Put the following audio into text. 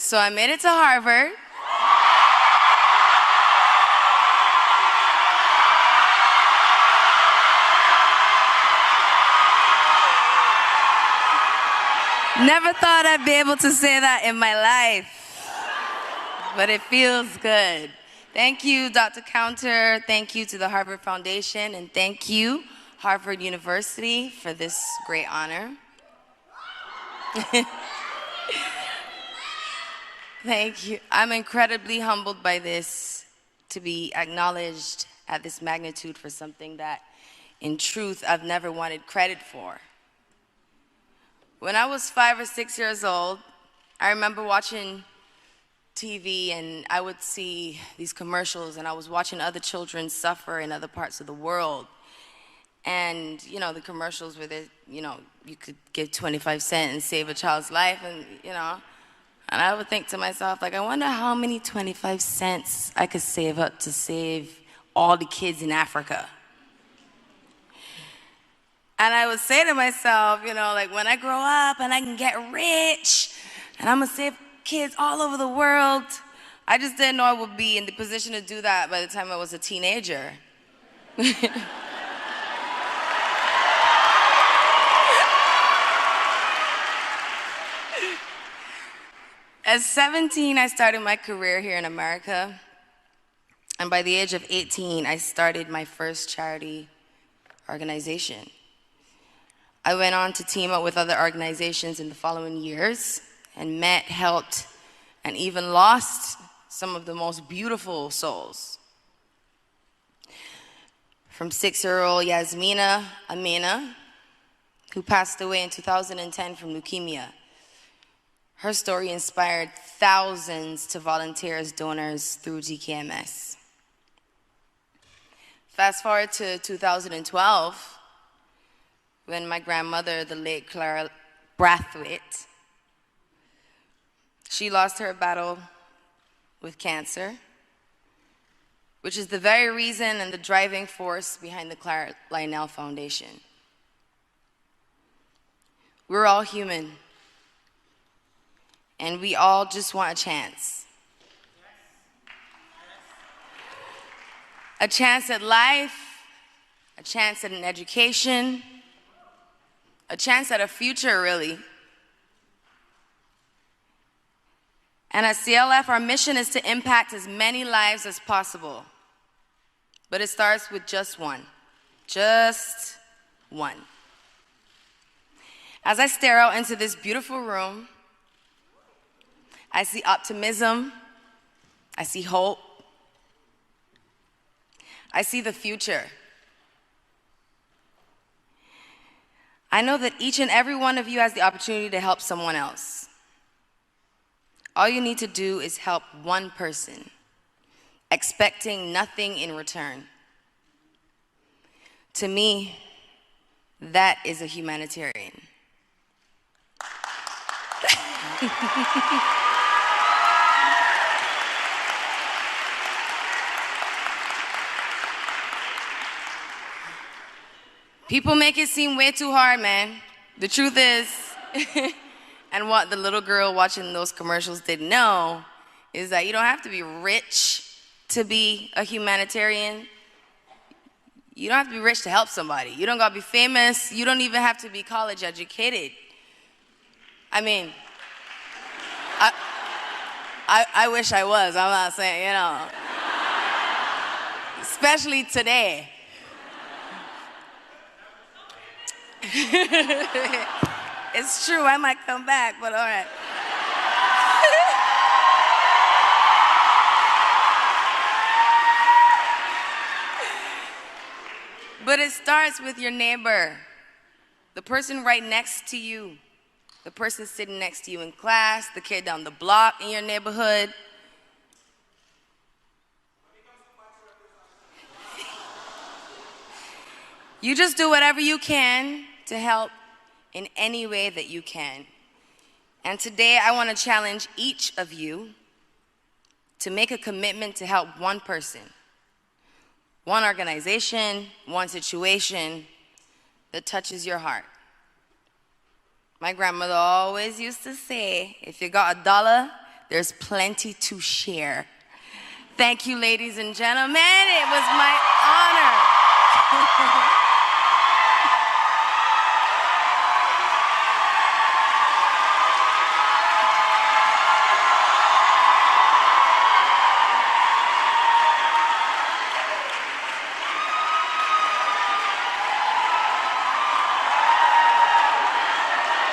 So I made it to Harvard. Never thought I'd be able to say that in my life, but it feels good. Thank you, Dr. Counter. Thank you to the Harvard Foundation, and thank you, Harvard University, for this great honor. Thank you. I'm incredibly humbled by this, to be acknowledged at this magnitude for something that, in truth, I've never wanted credit for. When I was 5 or 6 years old, I remember watching TV and I would see these commercials and I was watching other children suffer in other parts of the world. And, you know, the commercials where they, you know, you could give 25 cents and save a child's life and, you know. And I would think to myself, like, I wonder how many 25 cents I could save up to save all the kids in Africa. And I would say to myself, you know, like, when I grow up and I can get rich and I'm gonna save kids all over the world, I just didn't know I would be in the position to do that by the time I was a teenager. At 17, I started my career here in America. And by the age of 18, I started my first charity organization. I went on to team up with other organizations in the following years and met, helped, and even lost some of the most beautiful souls. From 6-year-old Yasmina Amina, who passed away in 2010 from leukemia. Her story inspired thousands to volunteer as donors through GKMS. Fast forward to 2012, when my grandmother, the late Clara Brathwaite, she lost her battle with cancer, which is the very reason and the driving force behind the Clara Lionel Foundation. We're all human, and we all just want a chance. A chance at life, a chance at an education, a chance at a future, really. And at CLF, our mission is to impact as many lives as possible. But it starts with just one. Just one. As I stare out into this beautiful room, I see optimism, I see hope, I see the future. I know that each and every one of you has the opportunity to help someone else. All you need to do is help one person, expecting nothing in return. To me, that is a humanitarian. People make it seem way too hard, man. The truth is, and what the little girl watching those commercials didn't know, is that you don't have to be rich to be a humanitarian. You don't have to be rich to help somebody. You don't gotta be famous. You don't even have to be college educated. I mean, I wish I was, I'm not saying, you know. Especially today. It's true, I might come back, but all right. But it starts with your neighbor, the person right next to you, the person sitting next to you in class, the kid down the block in your neighborhood. You just do whatever you can to help in any way that you can. And today I want to challenge each of you to make a commitment to help one person, one organization, one situation that touches your heart. My grandmother always used to say, if you got $1, there's plenty to share. Thank you, ladies and gentlemen. It was my honor.